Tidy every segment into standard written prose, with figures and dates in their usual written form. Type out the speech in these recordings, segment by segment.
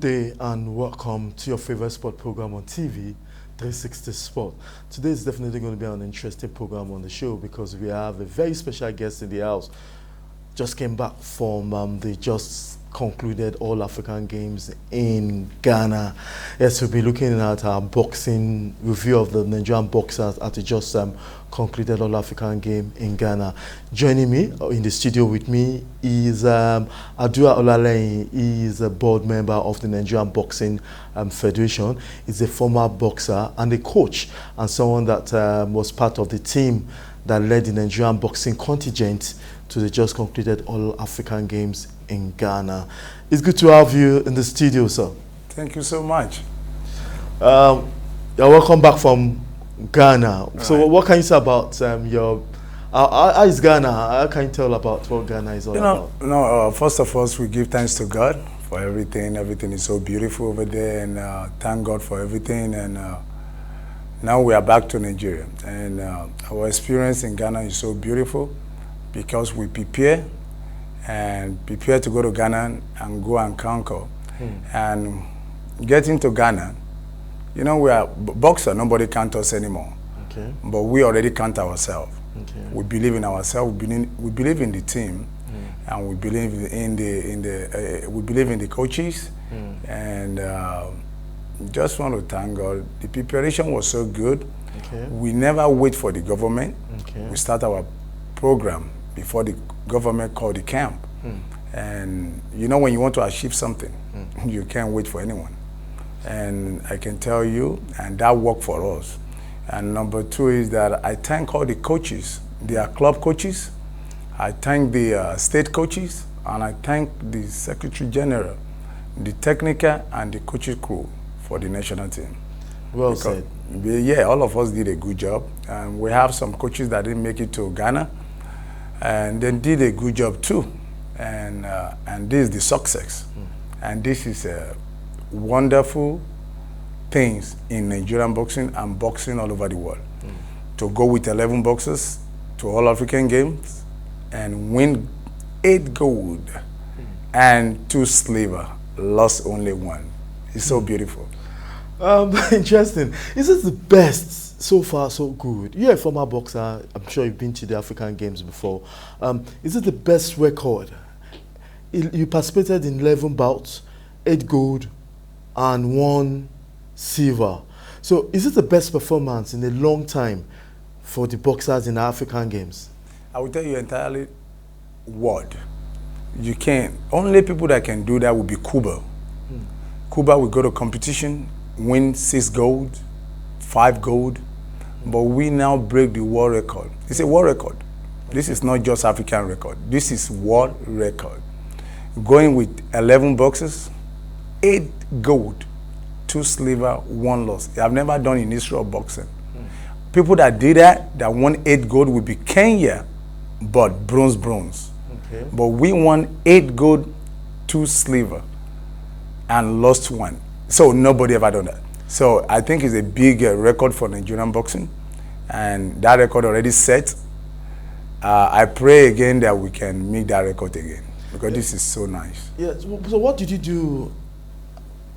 day and welcome to your favorite sport program on TV, 360 Sport. Today is definitely going to be an interesting program on the show because we have a very special guest in the house. Just came back from the just concluded All African Games in Ghana. Yes, we'll be looking at our boxing review of the Nigerian boxers at the just concluded All African Game in Ghana. Joining me in the studio with me is Adua Olaleyin. He is a board member of the Nigerian Boxing Federation. He's a former boxer and a coach, and someone that was part of the team that led the Nigerian boxing contingent to the just concluded All African Games in Ghana. It's good to have you in the studio, sir. Thank you so much. You're welcome back from Ghana. Right. So what can you say about your... how is Ghana? How can you tell about what Ghana is all about? First of all, we give thanks to God for everything. Everything is so beautiful over there, and thank God for everything. And now we are back to Nigeria. And our experience in Ghana is so beautiful because we prepare to go to Ghana and go and conquer. And getting to Ghana, you know, we are boxer, nobody count us anymore. Okay. But we already count ourselves. Okay. We believe in ourselves, we believe in the team, and we believe in the coaches, and just want to thank God. The preparation was so good. Okay. We never wait for the government. Okay. We start our program before the government call the camp. And you know, when you want to achieve something, you can't wait for anyone. And I can tell you, and that worked for us. And number two is that I thank all the coaches. They are club coaches. I thank the state coaches, and I thank the Secretary General, the technical and the coaches crew for the national team. Well said. Yeah, all of us did a good job. And we have some coaches that didn't make it to Ghana, and they did a good job too. And this is the success. And this is a wonderful things in Nigerian boxing and boxing all over the world. To go with 11 boxers to All African Games and win 8 gold and 2 silver, lost only 1. It's so beautiful. Interesting. Is it the best so far, so good? You're a former boxer. I'm sure you've been to the African Games before. Is it the best record? You participated in 11 bouts, 8 gold, and 1 silver. So is it the best performance in a long time for the boxers in the African Games? I will tell you entirely what. You can't. Only people that can do that will be Cuba. Cuba will go to competition, win 6 gold, 5 gold, but we now break the world record. It's a world record. This is not just African record. This is world record. Going with 11 boxes, 8 gold, 2 silver, 1 loss. I've never done in history of boxing. People that did that won 8 gold will be Kenya, but bronze. Okay. But we won 8 gold, 2 silver, and lost 1. So nobody ever done that. So I think it's a big record for Nigerian boxing, and that record already set. I pray again that we can make that record again, because this is so nice. Yeah. So what did you do?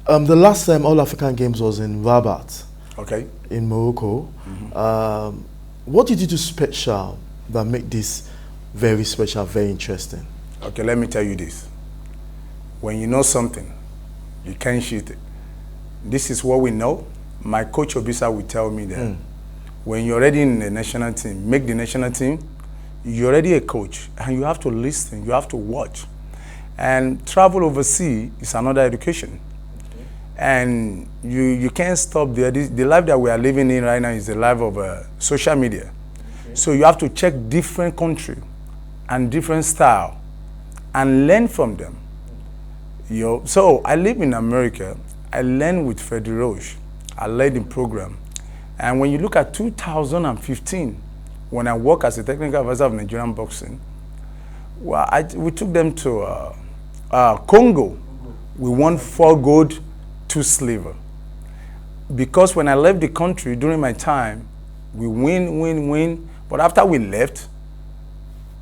The last time All African Games was in Rabat, okay, in Morocco. What did you do special that make this very special, very interesting? Okay, let me tell you this. When you know something, you can't cheat it. This is what we know. My coach Obisa will tell me that when you're already in the national team, make the national team, you're already a coach, and you have to listen, you have to watch. And travel overseas is another education. And you can't stop there. The life that we are living in right now is the life of social media. So you have to check different country and different style and learn from them. So I live in America. I learned with Freddie Roach. I led the program. And when you look at 2015, when I work as a technical advisor of Nigerian boxing, well, we took them to Congo. We won 4 gold, 2 silver. Because when I left the country during my time, we win. But after we left,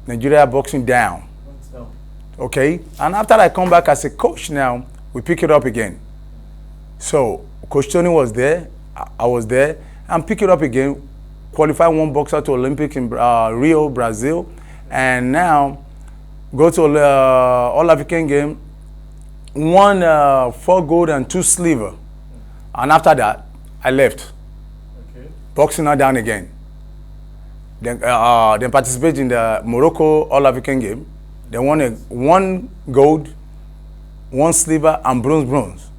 Nigeria boxing down. Okay? And after I come back as a coach now, we pick it up again. So Coach Tony was there, I was there, and pick it up again, qualify one boxer to Olympic in Rio, Brazil, and now go to All African game, won 4 gold and 2 silver, and after that I left. Okay. Boxing now down again. Then participate in the Morocco All African game. They won 1 gold, 1 silver, and bronze.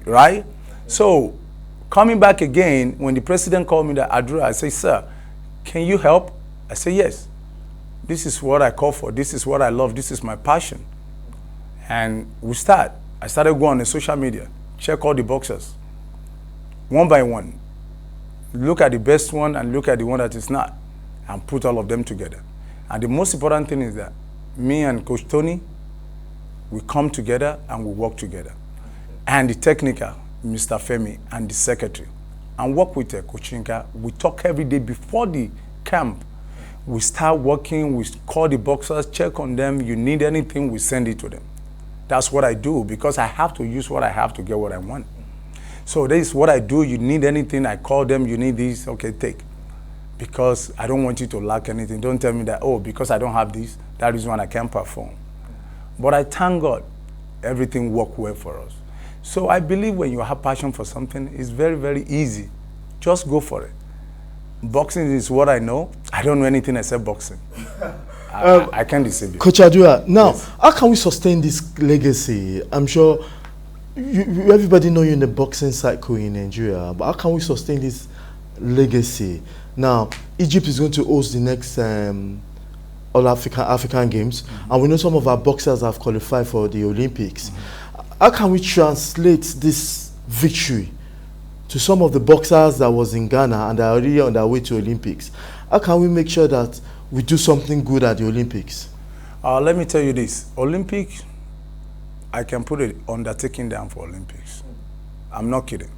Right? So coming back again, when the president called me, that Adura, I say, sir, can you help? I say, yes. This is what I call for. This is what I love. This is my passion. And I started going on the social media, check all the boxers, one by one. Look at the best one and look at the one that is not, and put all of them together. And the most important thing is that me and Coach Tony, we come together and we work together. And the technical, Mr. Femi, and the secretary, and work with Coach Yinka. We talk every day before the camp. We start working, we call the boxers, check on them. You need anything, we send it to them. That's what I do, because I have to use what I have to get what I want. So this is what I do. You need anything, I call them, you need this, okay, take. Because I don't want you to lack anything. Don't tell me that, oh, because I don't have this, that is when I can't perform. But I thank God, everything worked well for us. So I believe when you have passion for something, it's very, very easy. Just go for it. Boxing is what I know. I don't know anything except boxing. I can't deceive you. Coach Adura, now, yes. How can we sustain this legacy? I'm sure everybody know you in the boxing cycle in Nigeria, but how can we sustain this legacy? Now, Egypt is going to host the next All African Games, and we know some of our boxers have qualified for the Olympics. How can we translate this victory to some of the boxers that was in Ghana and are already on their way to Olympics? How can we make sure that we do something good at the Olympics? Let me tell you this. Olympics, I can put it undertaking down for Olympics. I'm not kidding.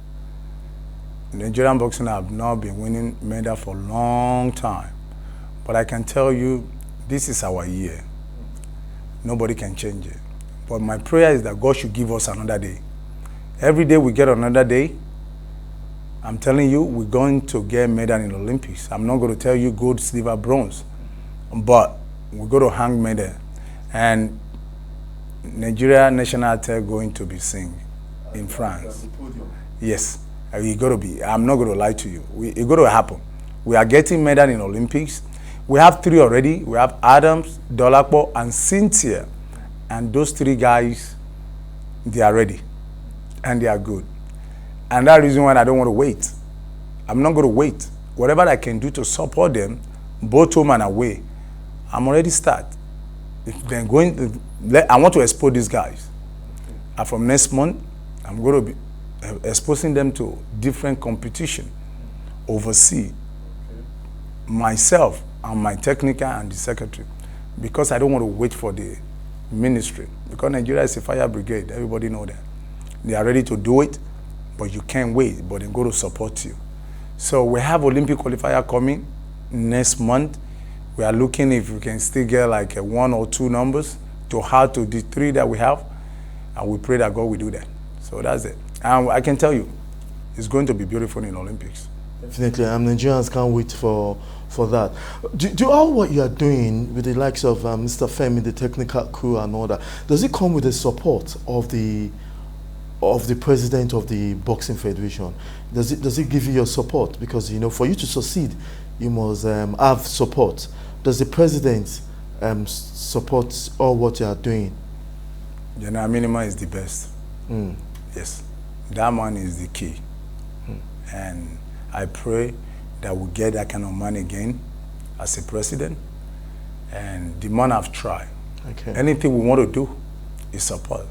Nigerian boxing have not been winning medal for a long time. But I can tell you, this is our year. Nobody can change it. But my prayer is that God should give us another day. Every day we get another day, I'm telling you, we're going to get medal in the Olympics. I'm not going to tell you gold, silver, bronze. But we're going to hang medal. And Nigeria national team going to be sing in France. Yes, it's going to be. I'm not going to lie to you. It's going to happen. We are getting medal in Olympics. We have 3 already. We have Adams, Dolapo, and Cynthia. And those 3 guys, they are ready. And they are good. And that's the reason why I don't want to wait. I'm not going to wait. Whatever I can do to support them, both home and away, I'm already start. If they're going to, I want to expose these guys. And from next month, I'm going to be exposing them to different competition overseas. Myself and my technical and the secretary. Because I don't want to wait for the ministry. Because Nigeria is a fire brigade. Everybody know that. They are ready to do it, but you can't wait, but they're going to support you. So we have Olympic qualifier coming next month. We are looking if we can still get like 1 or 2 numbers to add to the 3 that we have. And we pray that God will do that. So that's it. And I can tell you, it's going to be beautiful in Olympics. Definitely. Nigerians can't wait for that. Do all what you are doing with the likes of Mr. Femi, the technical crew and all that, does it come with the support of the president of the Boxing Federation? Does it give you your support? Because, you know, for you to succeed, you must have support. Does the president support all what you are doing? General Minima is the best. Yes. That man is the key. And I pray that we get that kind of man again as a president. And the man have tried. Okay. Anything we want to do is support.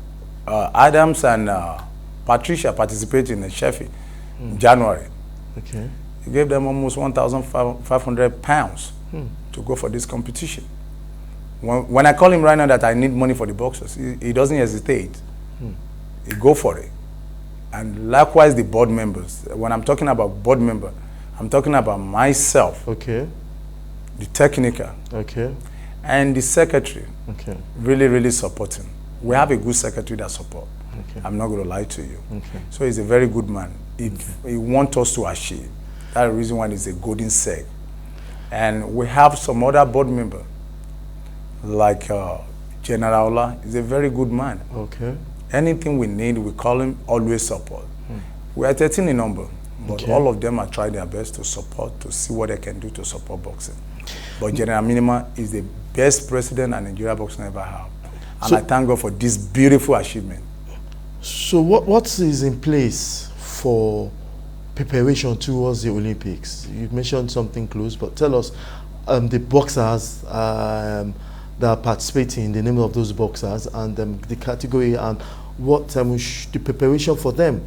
Adams and Patricia participated in the Sheffield in January. Okay. He gave them almost 1,500 pounds to go for this competition. When I call him right now that I need money for the boxers, he doesn't hesitate. He go for it. And likewise the board members. When I'm talking about board member, I'm talking about myself. Okay. The technical. Okay. And the secretary. Okay. Really, really supporting. We have a good secretary that support. Okay. I'm not going to lie to you. Okay. So he's a very good man. He wants us to achieve. That's the reason why he's a golden seg. And we have some other board member, like General Ola. He's a very good man. Okay. Anything we need, we call him, always support. We are 13 in number, but all of them are trying their best to support, to see what they can do to support boxing. But General Minima is the best president that Nigeria boxing ever have. And So- I thank God for this beautiful achievement. So what is in place for preparation towards the Olympics? You mentioned something close, but tell us the boxers that are participating, the name of those boxers, and the category, and what the preparation for them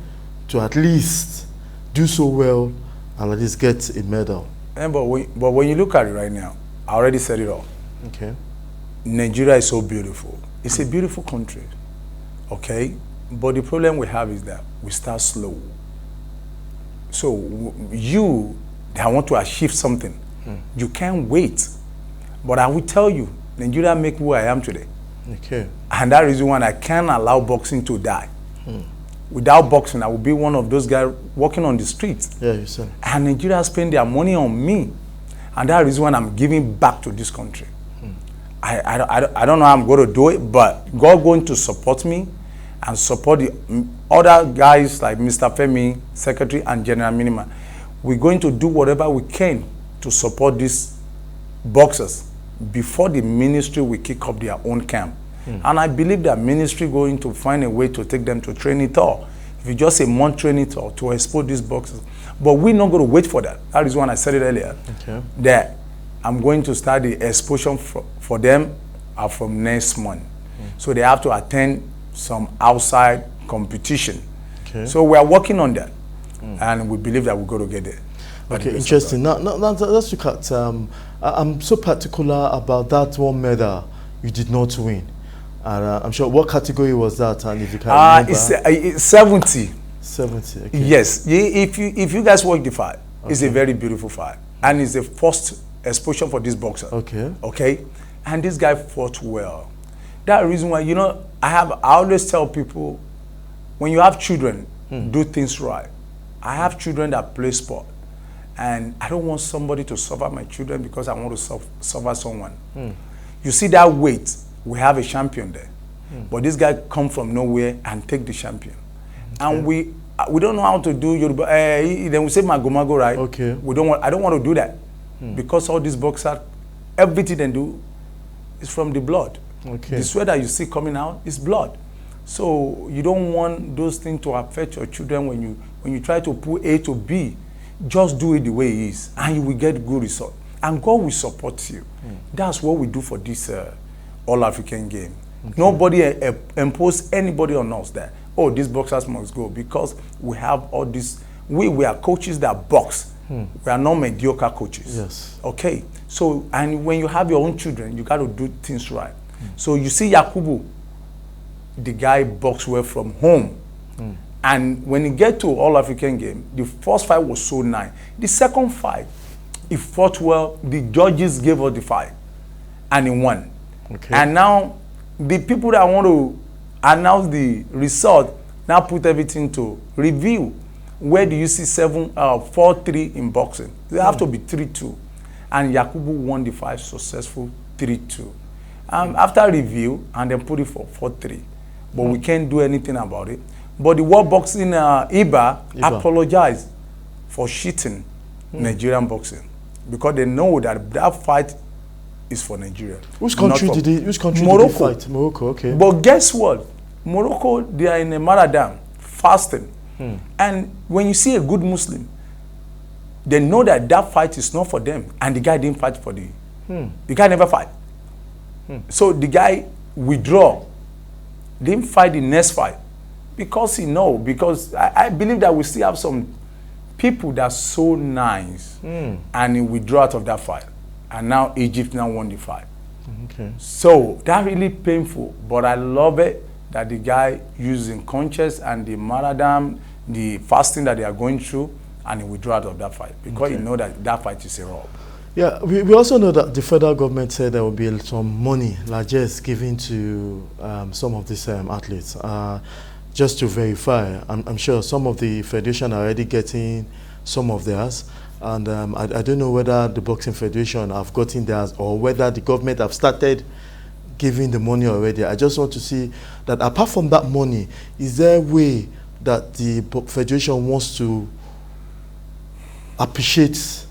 to at least do so well and at least get a medal. But when you look at it right now, I already said it all. Okay. Nigeria is so beautiful. It's a beautiful country, okay? But the problem we have is that we start slow. So you that want to achieve something, you can't wait. But I will tell you, Nigeria make who I am today. Okay. And that is why I can't allow boxing to die. Without boxing, I would be one of those guys walking on the streets. Yeah, you said. And Nigeria spend their money on me. And that is when I'm giving back to this country. I don't know how I'm going to do it, but God going to support me and support the other guys like Mr. Femi, Secretary, and General Minima. We're going to do whatever we can to support these boxers before the ministry will kick up their own camp. And I believe that ministry going to find a way to take them to training tour. If you just a month training tour to expose these boxers. But we're not going to wait for that. That is when I said it earlier. Okay. That I'm going to start the exposure for them from next month. So they have to attend some outside competition. Okay. So we are working on that. And we believe that we're going to get there. Okay, interesting. Now, let's look at, I'm so particular about that one medal you did not win. And I'm sure, what category was that? And if you can remember. It's 70. 70, okay. Yes. If you guys watch the fight, it's a very beautiful fight. And it's the first exposure for this boxer. Okay. Okay? And this guy fought well. That's the reason why, I always tell people, when you have children, do things right. I have children that play sport. And I don't want somebody to suffer my children because I want to suffer someone. You see that weight, we have a champion there. But this guy come from nowhere and take the champion. And we don't know how to do Yoruba. Then we say magomago, right? Okay. I don't want to do that. Because all these boxers, everything they do is from the blood. Okay. The sweat that you see coming out is blood. So you don't want those things to affect your children when you try to put A to B. Just do it the way it is, and you will get good result. And God will support you. That's what we do for this All-African game. Okay. Nobody impose anybody on us that, oh, these boxers must go, because we have all this. We are coaches that box. We are not mediocre coaches. Yes. Okay. So, and when you have your own children, you got to do things right. So you see Yakubu, the guy boxed well from home. And when he get to All-African game, the first fight was so nice. The second fight, he fought well. The judges gave us the fight, and he won. Okay. And now, the people that want to announce the result now put everything to review. Where do you see 4-3 in boxing? They have to be 3-2. And Yakubu won the fight successful 3-2. After review, and then put it for 4-3. But we can't do anything about it. But the World Boxing IBA apologized for cheating Nigerian boxing, because they know that fight is for Nigeria. Which country did he fight? Morocco, okay. But guess what? Morocco, they are in a marathon, fasting. And when you see a good Muslim, they know that fight is not for them. And the guy didn't fight for the guy never fight. So the guy withdraw, didn't fight the next fight. Because because I believe that we still have some people that are so nice and he withdraw out of that fight. And now Egypt now won the fight. Okay. So that really painful, but I love it that the guy using conscience and the marathon, the fasting that they are going through, and he withdraw out of that fight because he know that fight is a rob. Yeah, we also know that the federal government said there will be some money, largesse, given to some of these athletes. just to verify, I'm sure some of the federation are already getting some of theirs, and I don't know whether the Boxing Federation have gotten theirs or whether the government have started giving the money already. I just want to see that apart from that money, is there a way that the federation wants to appreciate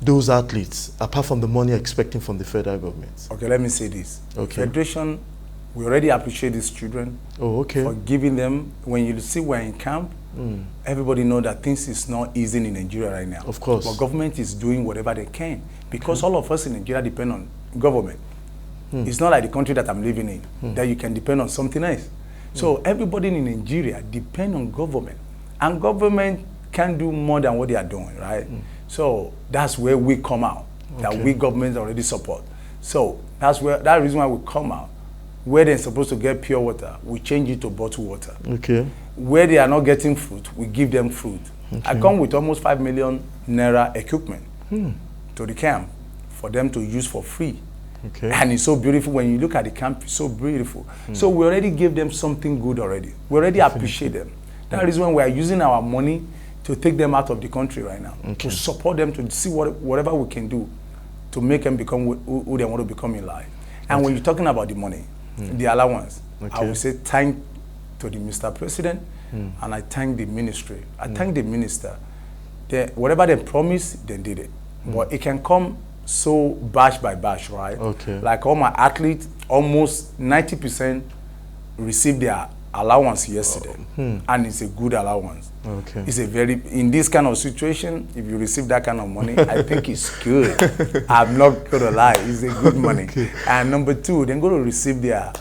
those athletes apart from the money expecting from the federal government? Okay, let me say this. Okay. Federation, we already appreciate these children for giving them. When you see we're in camp, everybody know that things is not easy in Nigeria right now. Of course. But government is doing whatever they can because all of us in Nigeria depend on government. It's not like the country that I'm living in that you can depend on something else. So everybody in Nigeria depend on government, and government can do more than what they are doing, right? So that's where we come out, that we government already support. So that's reason why we come out. Where they're supposed to get pure water, we change it to bottled water. Okay. Where they are not getting fruit, we give them fruit. I come with almost 5 million naira equipment to the camp for them to use for free. Okay. And it's so beautiful. When you look at the camp, it's so beautiful. So we already gave them something good already. We already appreciate them. That is when we are using our money to take them out of the country right now, to support them, to see whatever we can do to make them become who they want to become in life. And when you're talking about the money, the allowance, I will say thank to the Mr. President, and I thank the ministry. I thank the minister. Whatever they promised, they did it. But it can come so batch by batch, right? Okay. Like all my athletes, almost 90% received their allowance yesterday, and it's a good allowance. Okay. It's a in this kind of situation, if you receive that kind of money, I think it's good. I'm not gonna lie, it's a good money. And number two, they're gonna receive their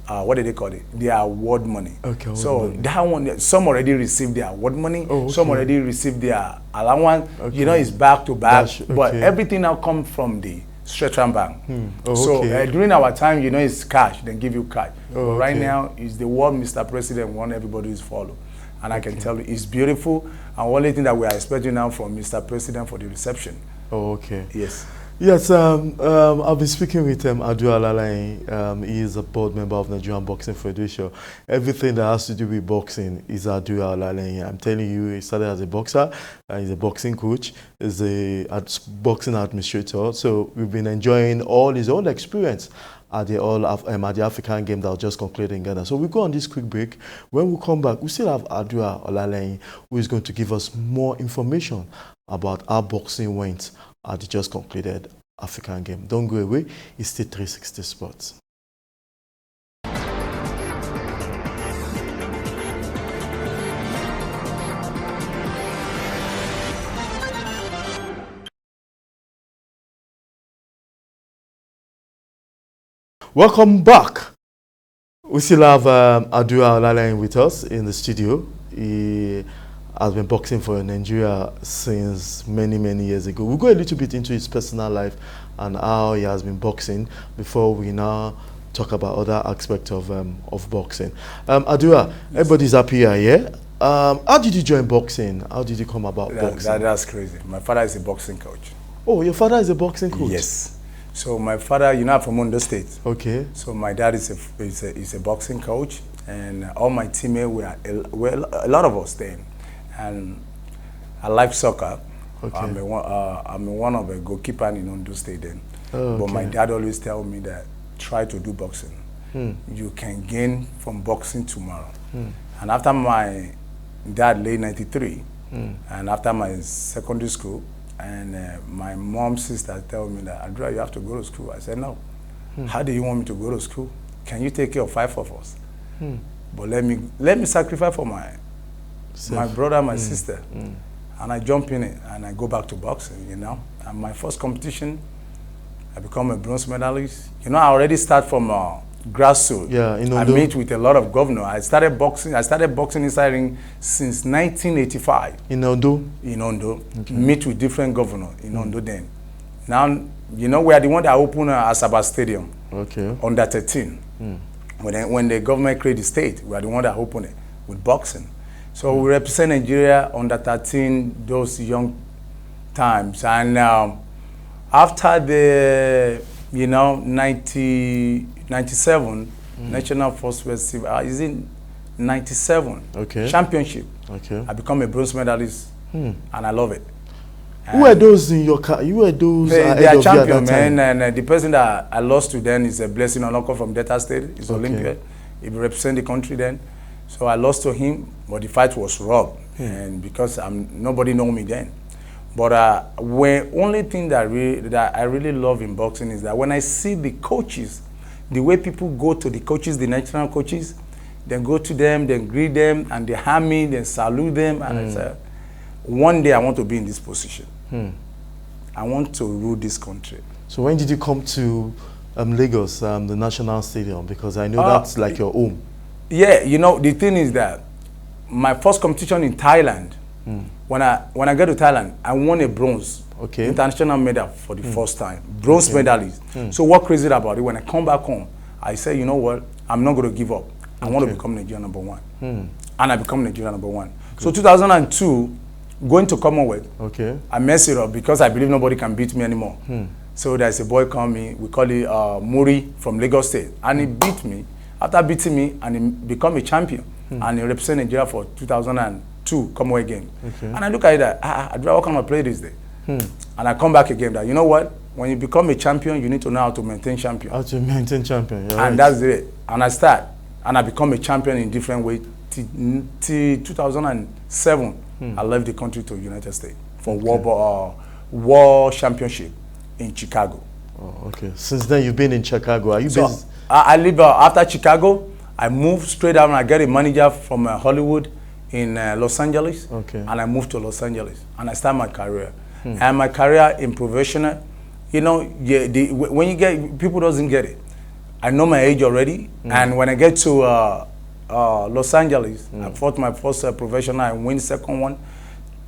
what do they call it? Their award money. Okay. So that one, some already received their award money. Some already received their allowance. You know, it's back to back. But everything now comes from the Stretcham Bank. So during our time, you know, it's cash. They give you cash. Right now, it's the word Mr. President want everybody to follow. And I can tell you, it's beautiful. And only thing that we are expecting now from Mr. President for the reception. Yes. Yes, I've been speaking with Adua Olaleyin. He is a board member of Nigerian Boxing Federation. Everything that has to do with boxing is Adua Olaleyin. I'm telling you, he started as a boxer, he's a boxing coach, he's a boxing administrator. So we've been enjoying all his own experience at the African game that was just concluded in Ghana. So we go on this quick break. When we come back, we still have Adua Olaleyin, who is going to give us more information about how boxing went at the just concluded African game. Don't go away, it's still 360 Sports. Welcome back. We still have Adua Olaleyin with us in the studio. He has been boxing for Nigeria since many years ago. We'll go a little bit into his personal life and how he has been boxing before we now talk about other aspects of boxing. Adua, everybody's happy here, yeah? How did you join boxing? How did you come about boxing? That's crazy. My father is a boxing coach. Oh, your father is a boxing coach? Yes. So my father, you know, I'm from Ondo State. Okay. So my dad is a boxing coach, and all my teammates were a lot of us then. And I like soccer. Okay. I'm one of a goalkeeper in Ondo State then. But my dad always tell me that try to do boxing. You can gain from boxing tomorrow. And after my dad late 93, and after my secondary school, and my mom's sister tell me that, Adua, you have to go to school. I said, no. How do you want me to go to school? Can you take care of 5 of us? But let me sacrifice for my brother, my sister. And I jump in it and I go back to boxing, you know. And my first competition, I become a bronze medalist. You know, I already start from grassroots. Yeah, in Ondo. I meet with a lot of governors. I started boxing inside ring since 1985. In Ondo? In Ondo. Okay. Meet with different governors in Ondo then. Now, you know, we are the one that opened Asaba Stadium. Okay. Under 13. When the government created the state, we are the one that opened it with boxing. So we represent Nigeria under 13, those young times. And after the, you know, 97 National First Festival, is in 97 Okay. championship. Okay. I become a bronze medalist, and I love it. Who were those in your car? You were those They ahead are of you at champion, that time? man, and the person that I lost to then is a Blessing Onoko from Delta State. He's Okay. Olympian. He represent the country then. So I lost to him, but the fight was rough, and because nobody know me then. But when only thing that I really love in boxing is that when I see the coaches, the way people go to the coaches, the national coaches, then go to them, then greet them, and they hand me, then salute them, and I say, one day I want to be in this position. I want to rule this country. So when did you come to Lagos, the National Stadium? Because I know that's like your home. Yeah, you know, the thing is that my first competition in Thailand, when I got to Thailand, I won a bronze international medal for the first time. Bronze medalist. So what crazy about it, when I come back home, I say, you know what, I'm not going to give up. I want to become Nigeria #1. And I become Nigeria #1. So 2002, going to Commonwealth, I messed it up because I believe nobody can beat me anymore. So there's a boy called me, we call it Muri from Lagos State. And he beat me. After beating me, and he become a champion. And he represented Nigeria for 2002 Commonwealth game. And I look at it that, how can I play this day? And I come back again that, you know what? When you become a champion, you need to know how to maintain champion. How to maintain champion, and right. That's it. And I start, and I become a champion in different ways. Till 2007, I left the country to United States for World Championship in Chicago. Oh, okay. Since then, you've been in Chicago. Are you based? I live after Chicago. I moved straight out and I get a manager from Hollywood in Los Angeles. And I moved to Los Angeles and I start my career. And my career in professional, you know, when you get, people doesn't get it. I know my age already. And when I get to Los Angeles, I fought my first professional, I win second one.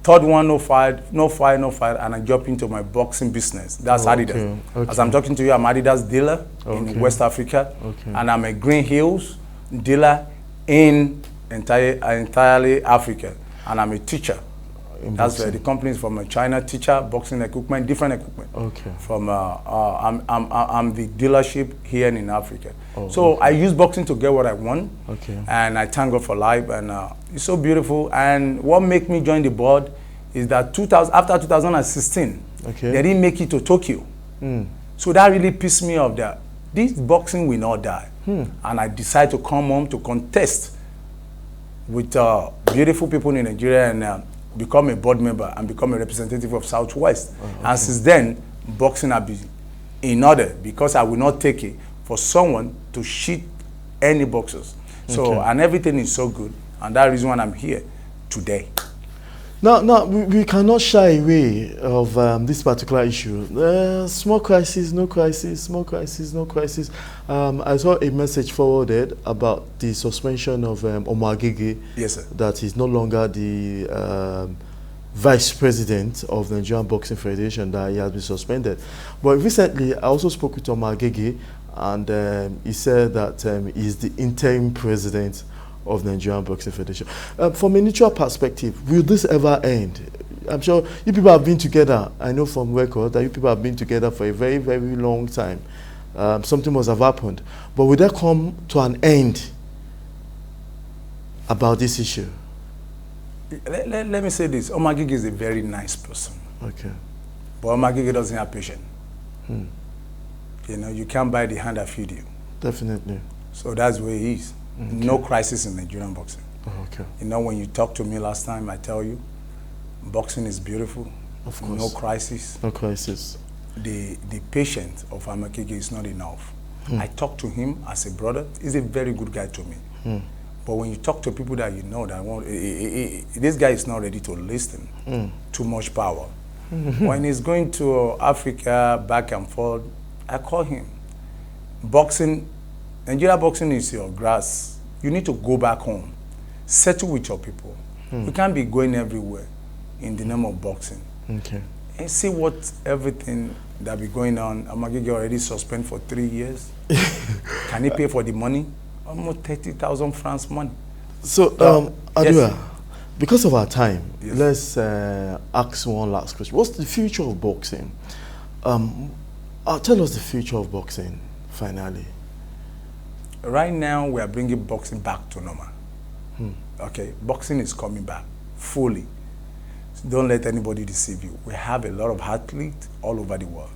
Third one, no fight, and I jump into my boxing business. That's Adidas. As I'm talking to you, I'm Adidas dealer in West Africa, and I'm a Green Hills dealer in entirely Africa, and I'm a teacher. That's the company is from China, teacher, boxing equipment, different equipment. From I'm the dealership here in Africa. So I use boxing to get what I want, and I thank God for life, and it's so beautiful. And what made me join the board is that after 2016, they didn't make it to Tokyo. So that really pissed me off. That this boxing will not die, and I decided to come home to contest with beautiful people in Nigeria and become a board member and become a representative of Southwest. And since then, boxing has been in order because I will not take it for someone to cheat any boxers. So, and everything is so good. And that is why I'm here today. Now, we cannot shy away of this particular issue. Small crisis, no crisis, small crisis, no crisis. I saw a message forwarded about the suspension of Omar Agege. Yes, sir. That he's no longer the vice president of the Nigerian Boxing Federation, that he has been suspended. But recently, I also spoke with Omar Agege, and he said that he's the interim president of the Nigerian Boxing Federation. From a neutral perspective, will this ever end? I'm sure you people have been together. I know from record that you people have been together for a very, very long time. Something must have happened. But will there come to an end about this issue? Let me say this. Omar Agege is a very nice person. But Omar Agege doesn't have patience. You know, you can't buy the hand that feed you. Definitely. So that's where he is. No crisis in Nigerian boxing. You know, when you talked to me last time, I tell you, boxing is beautiful. Of course. No crisis. No crisis. The patience of Omar Agege is not enough. I talk to him as a brother. He's a very good guy to me. But when you talk to people that you know that this guy is not ready to listen. Too much power. When he's going to Africa back and forth, I call him. Boxing, Nigeria boxing is your grass. You need to go back home. Settle with your people. You can't be going everywhere in the name of boxing. And see what everything that be going on. Omar Agege already suspended for 3 years. Can he pay for the money? Almost 30,000 francs money. So, Adua, because of our time, let's ask one last question. What's the future of boxing? Tell us the future of boxing, finally. Right now, we are bringing boxing back to normal. Okay, boxing is coming back fully. So don't let anybody deceive you. We have a lot of athletes all over the world.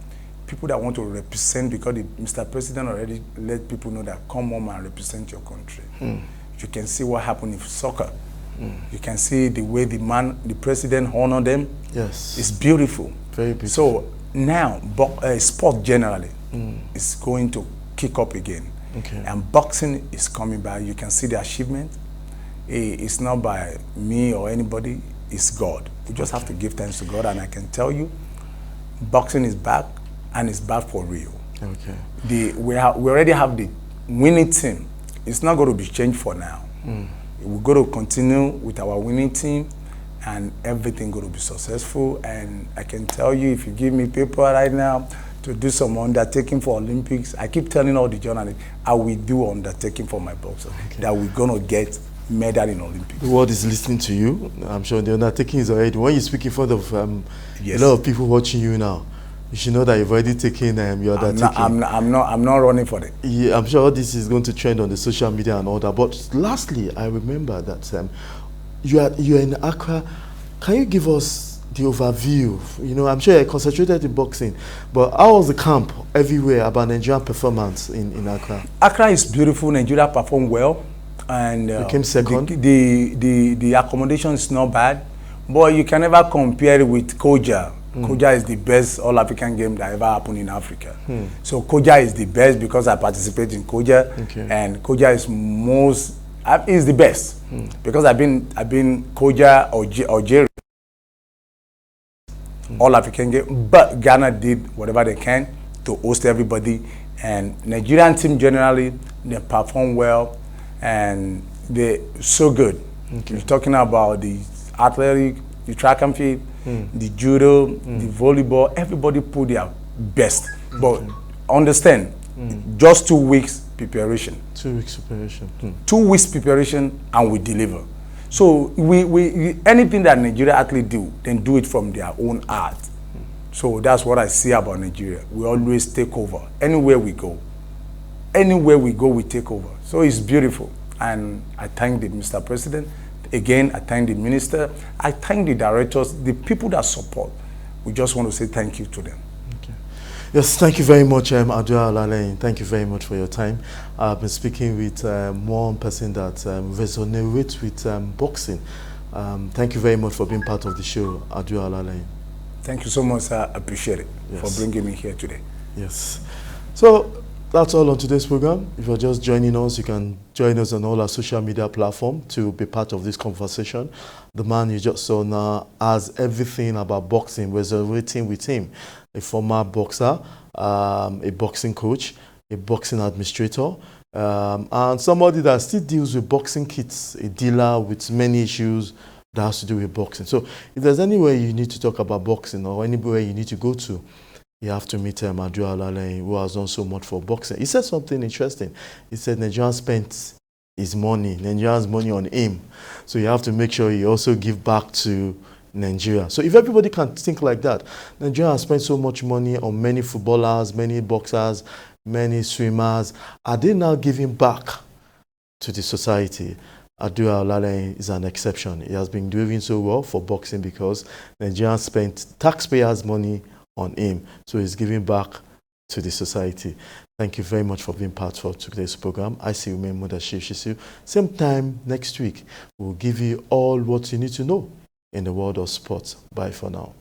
People that want to represent, because Mr. President already let people know that come home and represent your country. You can see what happened in soccer. You can see the way the president honored them. Yes. It's beautiful. Very beautiful. So now, sport generally is going to kick up again. Okay. And boxing is coming back. You can see the achievement. It's not by me or anybody, it's God. We just have to give thanks to God, and I can tell you, boxing is back, and it's back for real. Okay. We already have the winning team. It's not going to be changed for now. We're going to continue with our winning team, and everything going to be successful. And I can tell you, if you give me paper right now to do some undertaking for Olympics, I keep telling all the journalists, I will do undertaking for my boxers, that we're going to get medal in Olympics. The world is listening to you. I'm sure the undertaking is already. When you speak in front of Yes. a lot of people watching you now, you should know that you've already taken your undertaking. I'm not running for it. Yeah, I'm sure this is going to trend on the social media and all that. But lastly, I remember that you're in Accra. Can you give us the overview? You know, I'm sure you're concentrated in boxing, but how was the camp everywhere about Nigerian performance in Accra? Accra is beautiful. Nigeria performed well, and came second. The accommodation is not bad, but you can never compare it with Koja. Koja is the best All-African game that ever happened in Africa. So Koja is the best because I participate in Koja, and Koja is the best because I've been Koja or Algeria. All-African game, but Ghana did whatever they can to host everybody, and Nigerian team generally, they perform well, and they're so good. You're talking about the athletic, the track and field, the judo, the volleyball, everybody put their best. But understand, just 2 weeks preparation. 2 weeks preparation. 2 weeks preparation, and we deliver. So we anything that Nigeria athletes do, then do it from their own art. So that's what I see about Nigeria. We always take over. Anywhere we go, we take over. So it's beautiful. And I thank the Mr. President. Again, I thank the minister. I thank the directors, the people that support. We just want to say thank you to them. Okay. Yes, thank you very much, Adua Olaleyin. Thank you very much for your time. I've been speaking with one person that resonates with boxing. Thank you very much for being part of the show, Adua Olaleyin. Thank you so much. I appreciate it for bringing me here today. Yes. So that's all on today's program. If you're just joining us, you can join us on all our social media platforms to be part of this conversation. The man you just saw now has everything about boxing, resonating with him. A former boxer, a boxing coach, a boxing administrator, and somebody that still deals with boxing kits, a dealer with many issues that has to do with boxing. So if there's anywhere you need to talk about boxing or anywhere you need to go to, you have to meet Adua Olaleyin, who has done so much for boxing. He said something interesting. He said Nigerians spent his money, Nigerians' money on him. So you have to make sure you also give back to Nigeria. So if everybody can think like that, Nigeria has spent so much money on many footballers, many boxers, many swimmers. Are they now giving back to the society? Adua Olaleyin is an exception. He has been doing so well for boxing because Nigerians spent taxpayers' money on him. So he's giving back to the society. Thank you very much for being part of today's program. I see you, Mudashir Shisu. Same time next week, we'll give you all what you need to know in the world of sports. Bye for now.